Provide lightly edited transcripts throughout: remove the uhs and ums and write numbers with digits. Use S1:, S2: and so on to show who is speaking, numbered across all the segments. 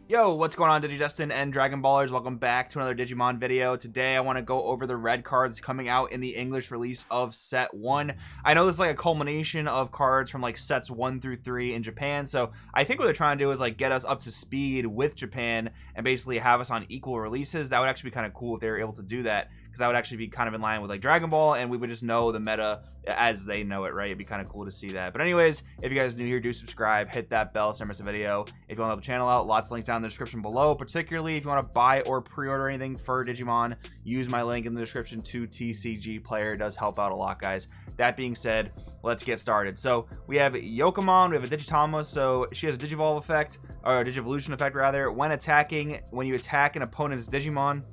S1: Yo, what's going on, Justin and Dragon Ballers? Welcome back to another Digimon video. Today I want to go over the red cards coming out in the English release of set 1. I know this is like a culmination of cards from like sets 1 through 3 in Japan, so I think what they're trying to do is like get us up to speed with Japan and basically have us on equal releases. That would actually be kind of cool if they were able to do that, because that would actually be kind of in line with like Dragon Ball, and we would just know the meta as they know it, right? It'd be kind of cool to see that. But anyways, if you guys are new here, do subscribe, hit that bell so you don't miss a video. If you want to help the channel out, lots of links down in the description below. Particularly if you want to buy or pre-order anything for Digimon, use my link in the description to TCG Player. It does help out a lot, guys. That being said, let's get started. So we have Yokomon, we have a Digitama, so she has a Digivolve effect, or a Digivolution effect rather. When attacking, when you attack an opponent's Digimon,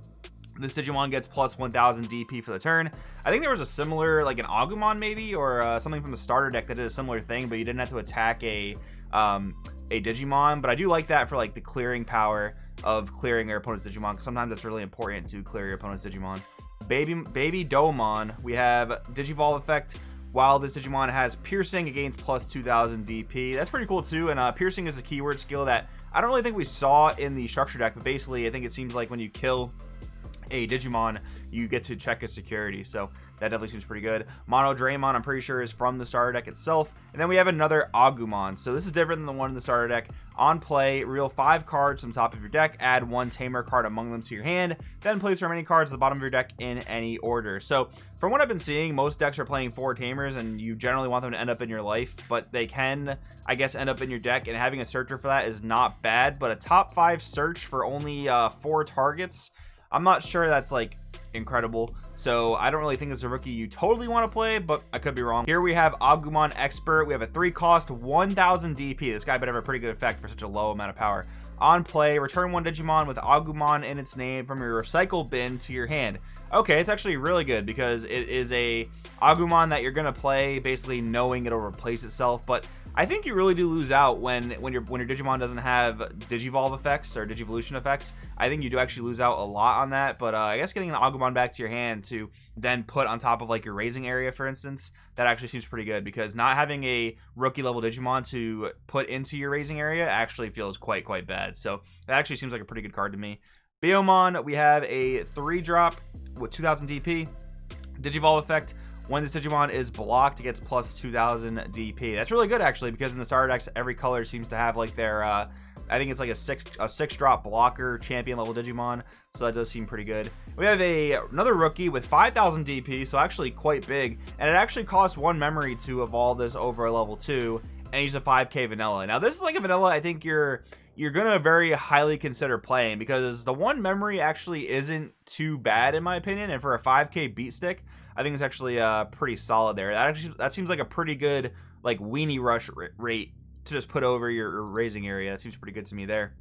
S1: this Digimon gets plus 1000 DP for the turn. I think there was a similar, like an Agumon maybe, or something from the starter deck that did a similar thing, but you didn't have to attack a Digimon. But I do like that for like the clearing power of clearing your opponent's Digimon, because sometimes it's really important to clear your opponent's Digimon. Baby Domon, we have Digivolve effect. While this Digimon has Piercing, it gains plus 2000 DP. That's pretty cool too, and Piercing is a keyword skill that I don't really think we saw in the structure deck, but basically I think it seems like when you kill a Digimon, you get to check its security, so that definitely seems pretty good. MetalGreymon, I'm pretty sure, is from the starter deck itself. And then we have another Agumon, so this is different than the one in the starter deck. On play, reel 5 cards from the top of your deck, add 1 Tamer card among them to your hand, then place the remaining cards at the bottom of your deck in any order. So from what I've been seeing, most decks are playing 4 Tamers, and you generally want them to end up in your life, but they can, I guess, end up in your deck, and having a searcher for that is not bad. But a top 5 search for only 4 targets, I'm not sure that's like incredible, so I don't really think it's a rookie you totally want to play, but I could be wrong. Here we have Agumon Expert. We have a 3 cost 1000 DP. This guy better have a pretty good effect for such a low amount of power. On play, return 1 Digimon with Agumon in its name from your recycle bin to your hand. Okay, it's actually really good because it is a Agumon that you're gonna play basically knowing it'll replace itself, but I think you really do lose out when your Digimon doesn't have Digivolve effects or Digivolution effects. I think you do actually lose out a lot on that, but I guess getting an Agumon back to your hand to then put on top of like your raising area, for instance, that actually seems pretty good, because not having a rookie level Digimon to put into your raising area actually feels quite bad. So that actually seems like a pretty good card to me. Biomon, we have a 3-drop with 2000 DP, Digivolve effect. When this Digimon is blocked, it gets plus 2000 DP. That's really good actually, because in the starter decks, every color seems to have like their I think it's like a 6-drop blocker champion level Digimon, so that does seem pretty good. We have another rookie with 5000 DP, so actually quite big, and it actually costs 1 memory to evolve this over level 2, and he's a 5k vanilla. Now this is like a vanilla I think you're gonna very highly consider playing, because the 1 memory actually isn't too bad in my opinion, and for a 5k beat stick, I think it's actually pretty solid there. That seems like a pretty good like weenie rush rate to just put over your raising area. That seems pretty good to me there.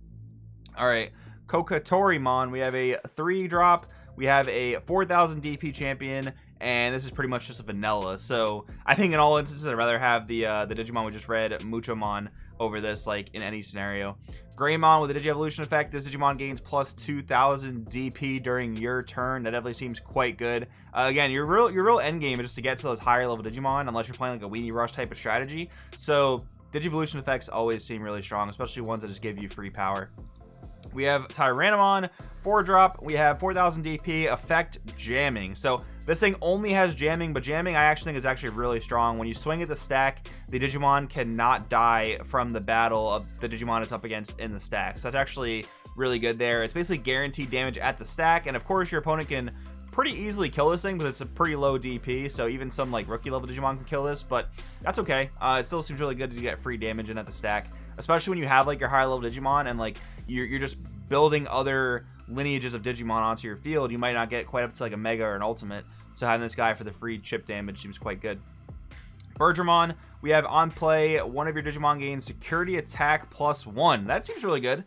S1: All right, Kokatorimon, we have a 3-drop. We have a 4000 DP champion, and this is pretty much just a vanilla. So I think in all instances, I'd rather have the Digimon we just read, Muchomon, over this, like in any scenario. Greymon with the Digievolution effect. This Digimon gains plus 2000 DP during your turn. That definitely seems quite good. Again, your real end game is just to get to those higher level Digimon, unless you're playing like a weenie rush type of strategy. So Digivolution effects always seem really strong, especially ones that just give you free power. We have Tyrannomon, 4-drop. We have 4000 DP, effect jamming. So this thing only has jamming, but jamming I actually think is actually really strong. When you swing at the stack, the Digimon cannot die from the battle of the Digimon it's up against in the stack. So that's actually really good there. It's basically guaranteed damage at the stack, and of course your opponent can pretty easily kill this thing, but it's a pretty low DP, so even some like rookie level Digimon can kill this, but that's okay. It still seems really good to get free damage in at the stack, especially when you have like your higher level Digimon and like you're just building other lineages of Digimon onto your field. You might not get quite up to like a Mega or an Ultimate, so having this guy for the free chip damage seems quite good. Bergermon, we have on play, 1 of your Digimon gains security attack plus 1. That seems really good.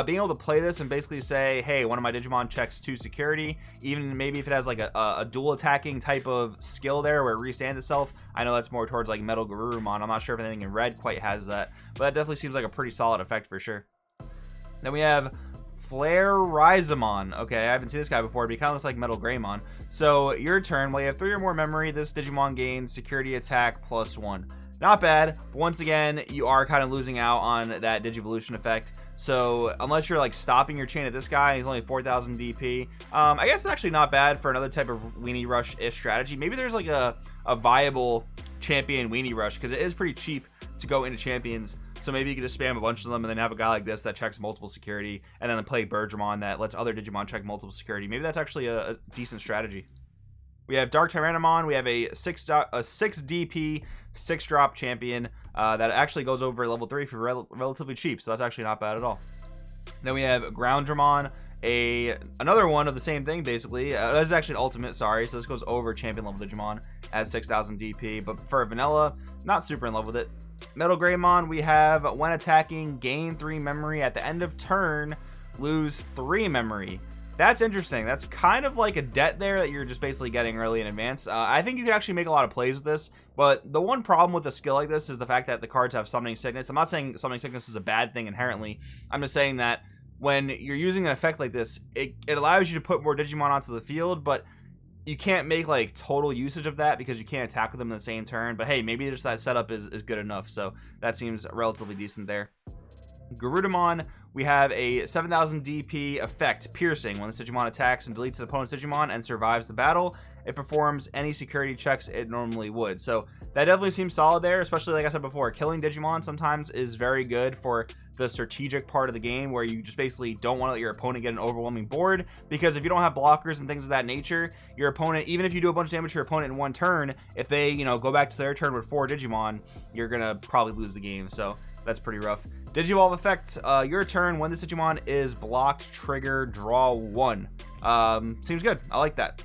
S1: Being able to play this and basically say, hey, one of my Digimon checks 2 security, even maybe if it has like a dual attacking type of skill there where it restands itself. I know that's more towards like MetalGreymon. I'm not sure if anything in red quite has that, but that definitely seems like a pretty solid effect for sure. Then we have Flare Rizamon. Okay, I haven't seen this guy before, but he kind of looks like MetalGreymon. So your turn, while you have 3 or more memory, this Digimon gains security attack plus 1. not bad, but once again, you are kind of losing out on that Digivolution effect. So unless you're like stopping your chain at this guy, he's only 4,000 DP. I guess it's actually not bad for another type of weenie rush-ish strategy. Maybe there's like a viable champion weenie rush, because it is pretty cheap to go into champions. So maybe you could just spam a bunch of them and then have a guy like this that checks multiple security, and then play WarGreymon that lets other Digimon check multiple security. Maybe that's actually a decent strategy. We have Dark Tyrannomon. We have a 6 DP 6-drop champion that actually goes over level 3 for relatively cheap, so that's actually not bad at all. Then we have Groundramon, another one of the same thing basically. This is actually an ultimate, sorry, so this goes over champion level Digimon at 6,000 DP, but for vanilla, not super in love with it. MetalGreymon, we have when attacking, gain 3 memory at the end of turn, lose 3 memory. That's interesting. That's kind of like a debt there that you're just basically getting early in advance. I think you could actually make a lot of plays with this, but the one problem with a skill like this is the fact that the cards have Summoning Sickness. I'm not saying Summoning Sickness is a bad thing inherently. I'm just saying that when you're using an effect like this, it allows you to put more Digimon onto the field, but you can't make like total usage of that because you can't attack with them in the same turn. But hey, maybe just that setup is good enough, so that seems relatively decent there. Garudamon, we have a 7,000 DP effect, Piercing. When the Digimon attacks and deletes the opponent's Digimon and survives the battle, it performs any security checks it normally would. So that definitely seems solid there, especially like I said before, killing Digimon sometimes is very good for the strategic part of the game, where you just basically don't want to let your opponent get an overwhelming board, because if you don't have blockers and things of that nature, your opponent, even if you do a bunch of damage to your opponent in one turn, if they, you know, go back to their turn with 4 Digimon, you're gonna probably lose the game. So that's pretty rough. Digivolve effect, your turn, when this Digimon is blocked, trigger, draw 1. Seems good. I like that.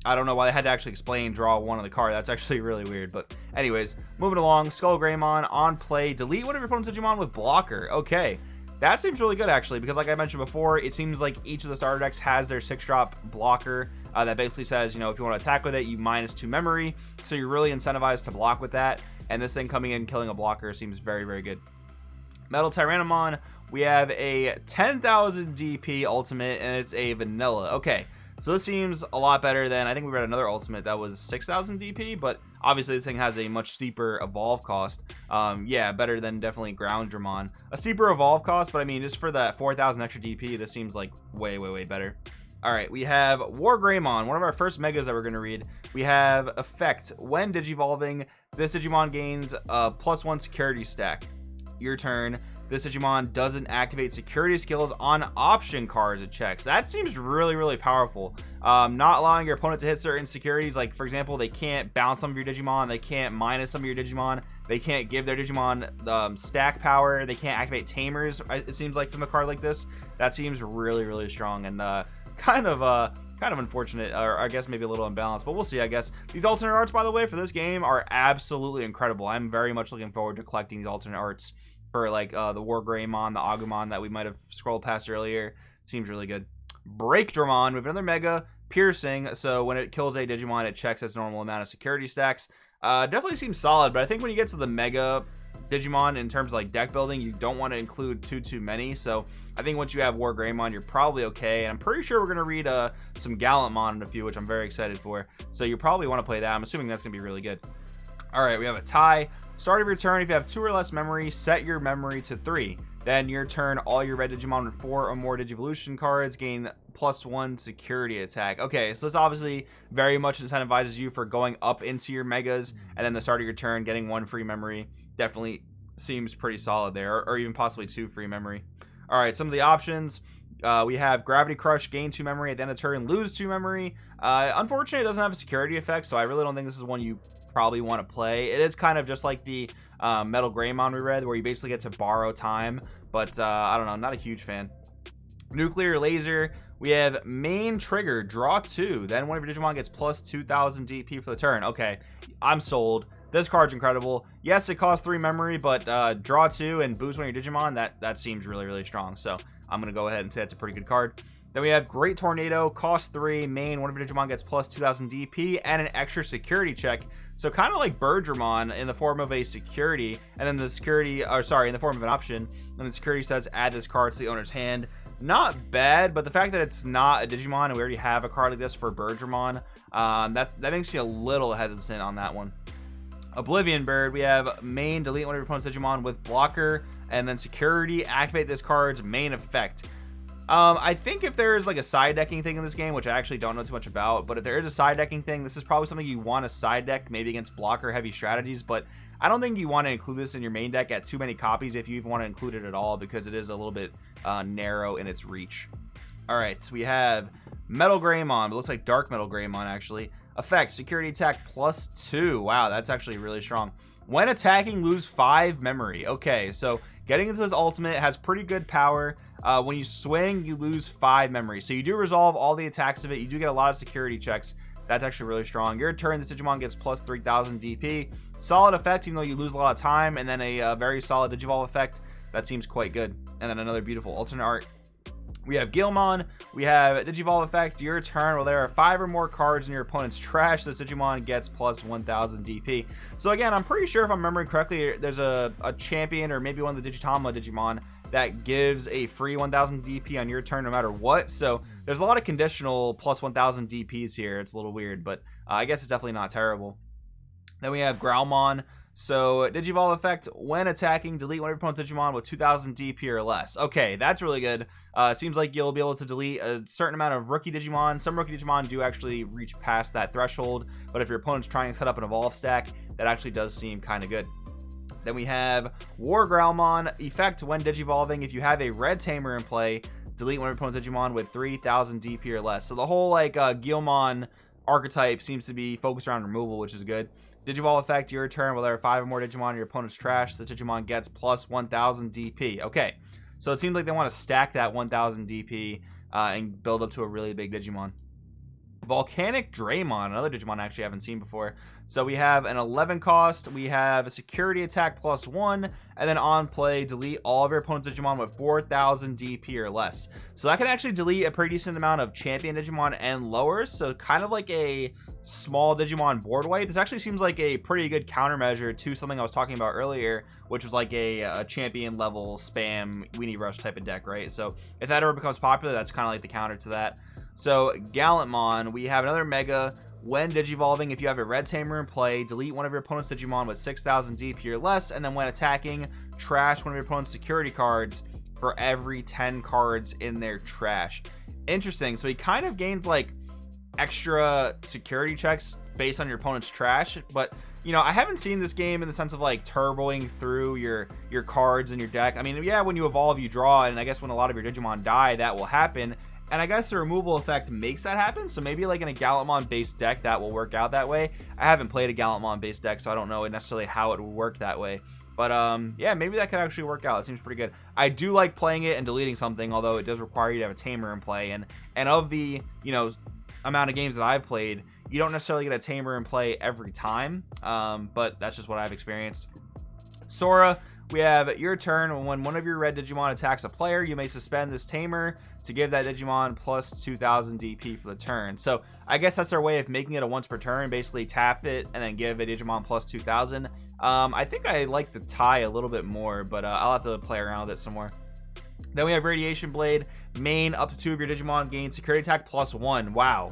S1: I don't know why they had to actually explain draw 1 on the card. That's actually really weird. But anyways, moving along. SkullGreymon, on play, delete one of your opponent's Digimon with blocker. Okay, that seems really good actually, because like I mentioned before, it seems like each of the starter decks has their 6-drop blocker that basically says, you know, if you want to attack with it, you -2 memory. So you're really incentivized to block with that. And this thing coming in, killing a blocker, seems very, very good. Metal Tyrannomon, we have a 10,000 DP ultimate, and it's a vanilla. Okay, so this seems a lot better than, I think we read another ultimate that was 6,000 DP, but obviously this thing has a much steeper evolve cost. Yeah, better than definitely Groundramon. A steeper evolve cost, but I mean, just for that 4,000 extra DP, this seems like way, way, way better. All right, we have WarGreymon, one of our first megas that we're going to read. We have effect, when digivolving, this Digimon gains a +1 security stack. Your turn, this Digimon doesn't activate security skills on option cards it checks. That seems really, really powerful. Not allowing your opponent to hit certain securities, like for example, they can't bounce some of your Digimon, they can't minus some of your Digimon, they can't give their Digimon stack power, they can't activate tamers, it seems like, from a card like this. That seems really, really strong, and kind of unfortunate, or I guess maybe a little unbalanced, but we'll see. I guess these alternate arts, by the way, for this game are absolutely incredible. I'm very much looking forward to collecting these alternate arts for like the WarGreymon, the Agumon that we might have scrolled past earlier. Seems really good. Breakdramon, we have another mega, Piercing, so when it kills a Digimon, it checks its normal amount of security stacks. Definitely seems solid, but I think when you get to the mega Digimon, in terms of like deck building, you don't want to include too many. So I think once you have WarGreymon, you're probably okay. And I'm pretty sure we're going to read some Gallantmon in a few, which I'm very excited for. So you probably want to play that. I'm assuming that's going to be really good. All right, we have a tie. Start of your turn, if you have 2 or less memory, set your memory to 3. Then your turn, all your red Digimon with 4 or more Digivolution cards gain +1 security attack. Okay, so this obviously very much incentivizes you for going up into your megas, and then the start of your turn, getting 1 free memory. Definitely seems pretty solid there, or even possibly 2 free memory. All right, some of the options. We have Gravity Crush, gain 2 memory at the end of turn, lose 2 memory. Unfortunately, it doesn't have a security effect, so I really don't think this is one you probably want to play. It is kind of just like the MetalGreymon we read, where you basically get to borrow time, but I don't know, not a huge fan. Nuclear Laser, we have main trigger, draw 2, then one of your Digimon gets +2,000 DP for the turn. Okay, I'm sold. This card's incredible. Yes, it costs 3 memory, but draw 2 and boost one of your Digimon, that seems really, really strong. So I'm going to go ahead and say it's a pretty good card. Then we have Great Tornado, cost 3, main, one of your Digimon gets +2,000 DP and an extra security check. So kind of like WarGreymon in the form of a security, and then the security, or sorry, in the form of an option, and the security says add this card to the owner's hand. Not bad, but the fact that it's not a Digimon and we already have a card like this for WarGreymon, that makes me a little hesitant on that one. Oblivion Bird, we have main, delete one of your opponent's Digimon with blocker, and then security, activate this card's main effect. I think if there's like a side decking thing in this game, which I actually don't know too much about, but if there is a side decking thing, this is probably something you want to side deck, maybe against blocker heavy strategies, but I don't think you want to include this in your main deck at too many copies if you even want to include it at all, because it is a little bit narrow in its reach. Alright, so we have MetalGreymon, but it looks like Dark MetalGreymon actually. Effect, security attack +2. Wow, that's actually really strong. When attacking, lose 5 memory. Okay, so getting into this ultimate has pretty good power. When you swing, you lose 5 memory. So you do resolve all the attacks of it. You do get a lot of security checks. That's actually really strong. Your turn, this Digimon gets plus 3000 DP. Solid effect, even though you lose a lot of time. And then a very solid Digivolve effect. That seems quite good. And then another beautiful alternate art. We have Gilmon, we have Digivolve effect, your turn, well there are 5 or more cards in your opponent's trash, this Digimon gets plus 1000 DP. So again, I'm pretty sure if I'm remembering correctly, there's a champion or maybe one of the Digitama Digimon that gives a free 1000 DP on your turn no matter what. So there's a lot of conditional plus 1000 DPs here. It's a little weird, but I guess it's definitely not terrible. Then we have Growlmon. So Digivolve effect, when attacking, delete one of your opponent's Digimon with 2000 DP or less. Okay, that's really good. Seems like you'll be able to delete a certain amount of rookie Digimon. Some rookie Digimon do actually reach past that threshold, but if your opponent's trying to set up an evolve stack, that actually does seem kind of good. Then we have WarGreymon effect, when Digivolving, if you have a red tamer in play, delete one of your opponent's Digimon with 3000 DP or less. So the whole like Gilmon archetype seems to be focused around removal, which is good. Digivolve effect, your turn, well there are 5 or more Digimon in your opponent's trash, the Digimon gets plus 1000 DP. Okay, so it seems like they want to stack that 1000 DP and build up to a really big Digimon. Volcanic Draymon, another Digimon I actually haven't seen before. So we have an 11 cost, we have a security attack +1, and then on play, delete all of your opponent's Digimon with 4000 DP or less. So that can actually delete a pretty decent amount of champion Digimon and lowers, so kind of like a small Digimon board wipe. This actually seems like a pretty good countermeasure to something I was talking about earlier, which was like a champion level spam Weenie Rush type of deck, right? So if that ever becomes popular, that's kind of like the counter to that. So Gallantmon, we have another Mega. When Digivolving, if you have a red tamer in play, delete one of your opponent's Digimon with 6000 DP or less, and then when attacking, trash one of your opponent's security cards for every 10 cards in their trash. Interesting. So he kind of gains like extra security checks based on your opponent's trash, but you know, I haven't seen this game in the sense of like turboing through your cards in your deck. I mean, yeah, when you evolve, you draw, and I guess when a lot of your Digimon die, that will happen. And I guess the removal effect makes that happen. So maybe like in a Gallantmon based deck that will work out that way. I haven't played a Gallantmon based deck, so I don't know necessarily how it would work that way. But yeah, maybe that could actually work out. It seems pretty good. I do like playing it and deleting something, although it does require you to have a tamer in play. And of the, you know, amount of games that I've played, you don't necessarily get a tamer in play every time. But that's just what I've experienced. Sora, we have your turn. When one of your red Digimon attacks a player, you may suspend this tamer to give that Digimon plus 2000 DP for the turn. So I guess that's their way of making it a once per turn. Basically tap it and then give a Digimon plus 2000. I think I like the tie a little bit more, but I'll have to play around with it some more. Then we have Radiation Blade. Main, up to 2 of your Digimon gain security attack +1. Wow,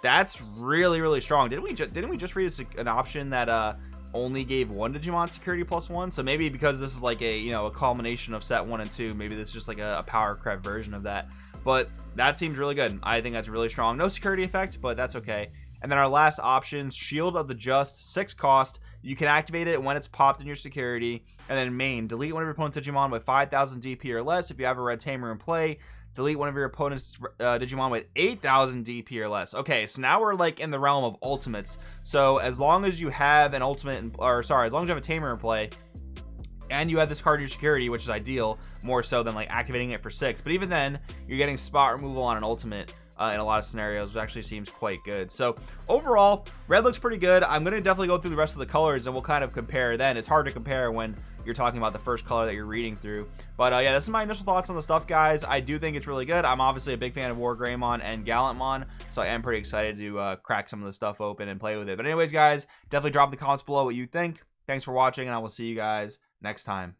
S1: that's really, really strong. Didn't we just read an option that only gave 1 Digimon security +1? So maybe because this is like a, you know, a culmination of set 1 and 2, maybe this is just like a power creep version of that. But that seems really good. I think that's really strong. No security effect, but that's okay. And then our last option, Shield of the Just, 6 cost. You can activate it when it's popped in your security. And then main, delete one of your opponent's Digimon with 5000 DP or less. If you have a red tamer in play, delete one of your opponent's Digimon with 8000 DP or less. Okay, so now we're like in the realm of ultimates. So as long as you have an ultimate, as long as you have a tamer in play, and you have this card in your security, which is ideal, more so than like activating it for 6. But even then, you're getting spot removal on an ultimate in a lot of scenarios, which actually seems quite good. So overall, red looks pretty good. I'm going to definitely go through the rest of the colors and we'll kind of compare then. It's hard to compare when you're talking about the first color that you're reading through. But yeah, this is my initial thoughts on the stuff, guys. I do think it's really good. I'm obviously a big fan of WarGreymon and Gallantmon, so I am pretty excited to crack some of the stuff open and play with it. But anyways, guys, definitely drop in the comments below what you think. Thanks for watching, and I will see you guys next time.